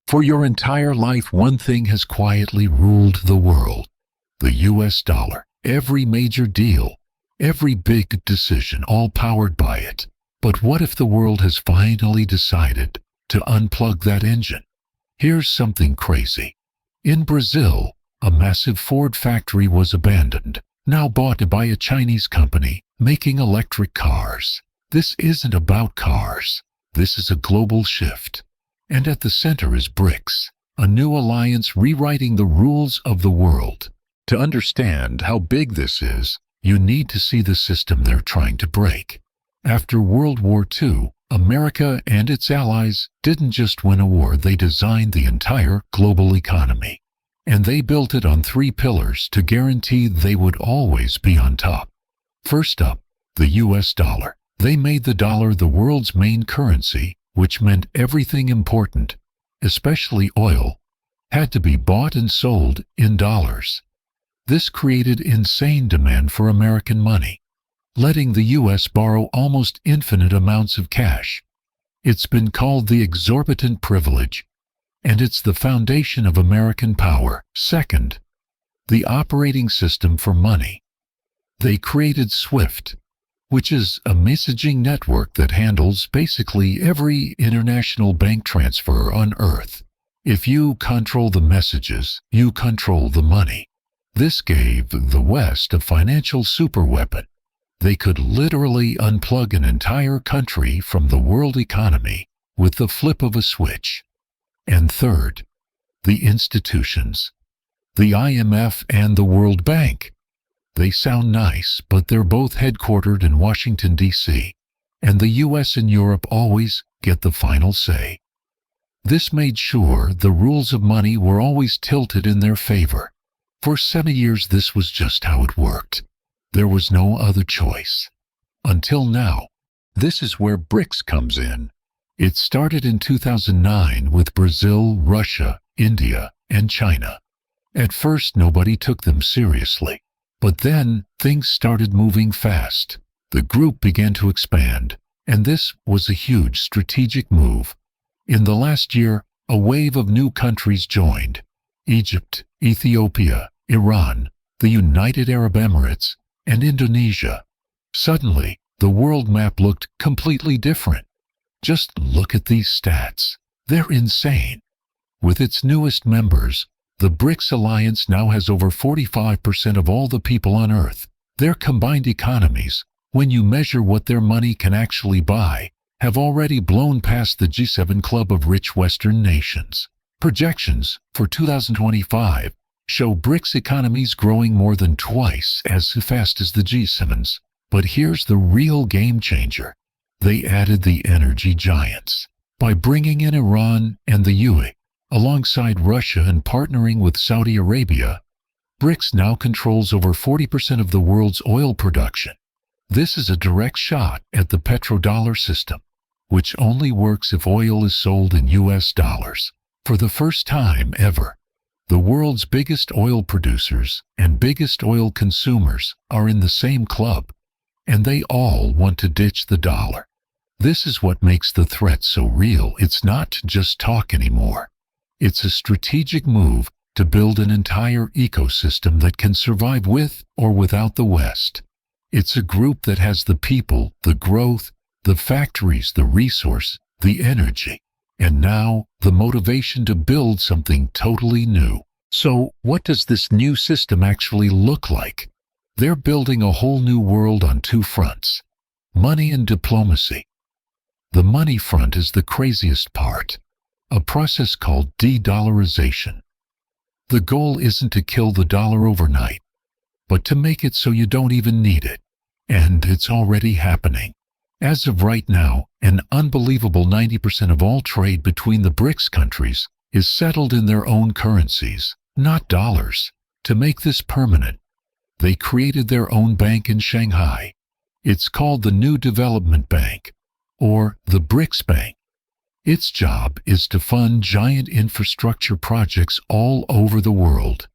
For your entire life, one thing has quietly ruled the world: the US dollar. Every major deal, every big decision, all powered by it. But what if the world has finally decided to unplug that engine? Here's something crazy. In Brazil, a massive Ford factory was abandoned, now bought by a Chinese company making electric cars. This isn't about cars. This is a global shift. And at the center is BRICS, a new alliance rewriting the rules of the world. To understand how big this is, you need to see the system they're trying to break. After World War II, America and its allies didn't just win a war, they designed the entire global economy. And they built it on 3 pillars to guarantee they would always be on top. First up, the US dollar. They made the dollar the world's main currency, which meant everything important, especially oil, had to be bought and sold in dollars. This created insane demand for American money, letting the US borrow almost infinite amounts of cash. It's been called the exorbitant privilege, and it's the foundation of American power. Second, the operating system for money. They created SWIFT, which is a messaging network that handles basically every international bank transfer on Earth. If you control the messages, you control the money. This gave the West a financial superweapon. They could literally unplug an entire country from the world economy with the flip of a switch. And third, the institutions. The IMF and the World Bank. They sound nice, but they're both headquartered in Washington, D.C., and the U.S. and Europe always get the final say. This made sure the rules of money were always tilted in their favor. For 70 years, this was just how it worked. There was no other choice. Until now. This is where BRICS comes in. It started in 2009 with Brazil, Russia, India, and China. At first, nobody took them seriously. But then, things started moving fast. The group began to expand, and this was a huge strategic move. In the last year, a wave of new countries joined: Egypt, Ethiopia, Iran, the United Arab Emirates, and Indonesia. Suddenly, the world map looked completely different. Just look at these stats. They're insane. With its newest members, the BRICS alliance now has over 45% of all the people on Earth. Their combined economies, when you measure what their money can actually buy, have already blown past the G7 club of rich Western nations. Projections for 2025 show BRICS economies growing more than twice as fast as the G7's. But here's the real game changer. They added the energy giants. By bringing in Iran and the UAE, alongside Russia and partnering with Saudi Arabia, BRICS now controls over 40% of the world's oil production. This is a direct shot at the petrodollar system, which only works if oil is sold in US dollars. For the first time ever, the world's biggest oil producers and biggest oil consumers are in the same club, and they all want to ditch the dollar. This is what makes the threat so real. It's not just talk anymore. It's a strategic move to build an entire ecosystem that can survive with or without the West. It's a group that has the people, the growth, the factories, the resource, the energy, and now the motivation to build something totally new. So, what does this new system actually look like? They're building a whole new world on 2 fronts: money and diplomacy. The money front is the craziest part, a process called de-dollarization. The goal isn't to kill the dollar overnight, but to make it so you don't even need it. And it's already happening. As of right now, an unbelievable 90% of all trade between the BRICS countries is settled in their own currencies, not dollars. To make this permanent, they created their own bank in Shanghai. It's called the New Development Bank, or the BRICS Bank. Its job is to fund giant infrastructure projects all over the world.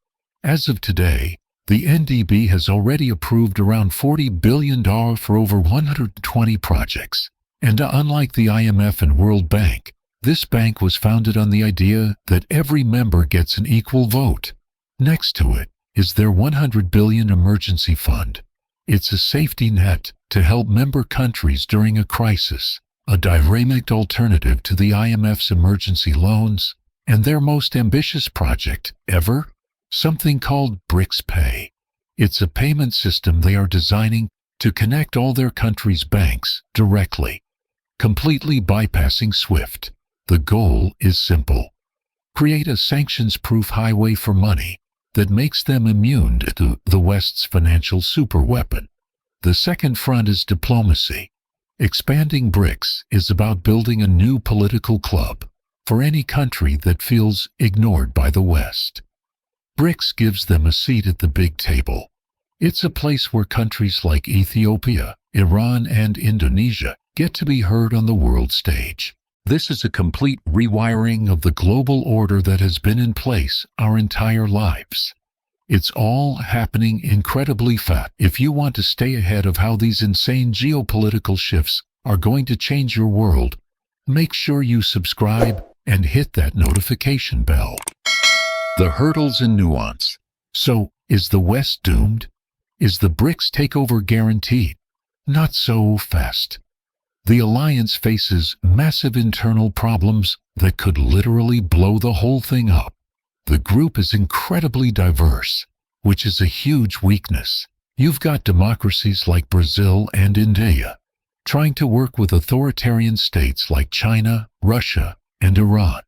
As of today, the NDB has already approved around $40 billion for over 120 projects. And unlike the IMF and World Bank, This bank was founded on the idea that every member gets an equal vote. Next to it is their $100 billion emergency fund. It's a safety net to help member countries during a crisis, a direct alternative to the IMF's emergency loans, and their most ambitious project ever, something called BRICS Pay. It's a payment system they are designing to connect all their countries' banks directly, completely bypassing SWIFT. The goal is simple: create a sanctions-proof highway for money that makes them immune to the West's financial superweapon. The second front is diplomacy. Expanding BRICS is about building a new political club for any country that feels ignored by the West. BRICS gives them a seat at the big table. It's a place where countries like Ethiopia, Iran, and Indonesia get to be heard on the world stage. This is a complete rewiring of the global order that has been in place our entire lives. It's all happening incredibly fast. If you want to stay ahead of how these insane geopolitical shifts are going to change your world, make sure you subscribe and hit that notification bell. The hurdles and nuance. So, is the West doomed? Is the BRICS takeover guaranteed? Not so fast. The alliance faces massive internal problems that could literally blow the whole thing up. The group is incredibly diverse, which is a huge weakness. You've got democracies like Brazil and India trying to work with authoritarian states like China, Russia, and Iran.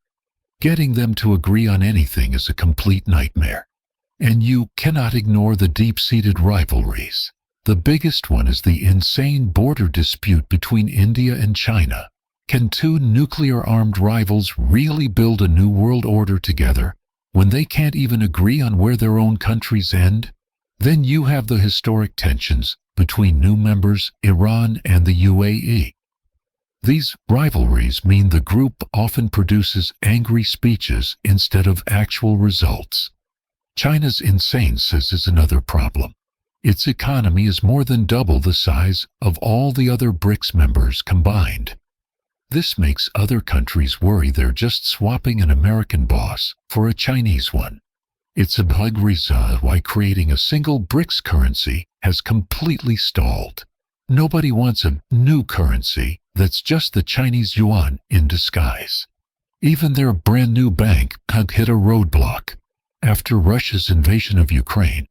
Getting them to agree on anything is a complete nightmare. And you cannot ignore the deep-seated rivalries. The biggest one is the insane border dispute between India and China. Can two nuclear-armed rivals really build a new world order together when they can't even agree on where their own countries end? Then you have the historic tensions between new members, Iran and the UAE. These rivalries mean the group often produces angry speeches instead of actual results. China's insane census is another problem. Its economy is more than double the size of all the other BRICS members combined. This makes other countries worry they're just swapping an American boss for a Chinese one. It's a big reason why creating a single BRICS currency has completely stalled. Nobody wants a new currency that's just the Chinese yuan in disguise. Even their brand new bank had hit a roadblock. After Russia's invasion of Ukraine,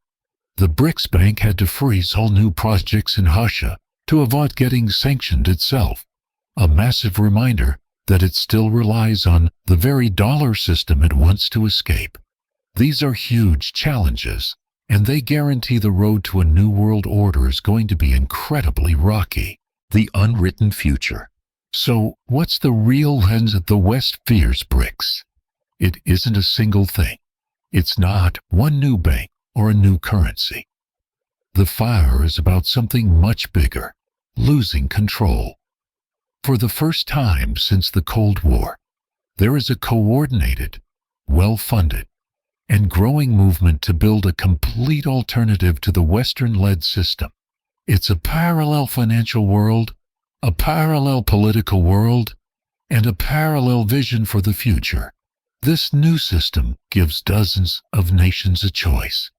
the BRICS Bank had to freeze all new projects in Russia to avoid getting sanctioned itself. A massive reminder that it still relies on the very dollar system it wants to escape. These are huge challenges, and they guarantee the road to a new world order is going to be incredibly rocky. The unwritten future. So, what's the real lens that the West fears BRICS? It isn't a single thing. It's not one new bank or a new currency. The fire is about something much bigger: losing control. For the first time since the Cold War, there is a coordinated, well-funded, and growing movement to build a complete alternative to the Western-led system. It's a parallel financial world, a parallel political world, and a parallel vision for the future. This new system gives dozens of nations a choice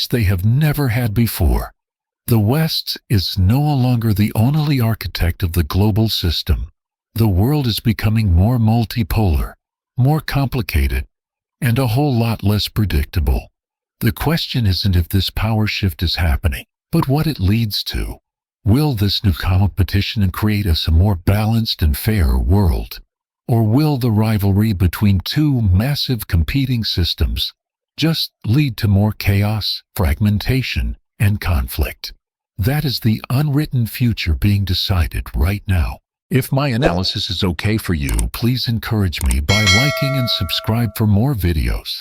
they have never had before. The West is no longer the only architect of the global system. The world is becoming more multipolar, more complicated, and a whole lot less predictable. The question isn't if this power shift is happening, but what it leads to. Will this new competition create us a more balanced and fair world? Or will the rivalry between two massive competing systems just lead to more chaos, fragmentation, and conflict? That is the unwritten future being decided right now. If my analysis is okay for you, please encourage me by liking and subscribe for more videos.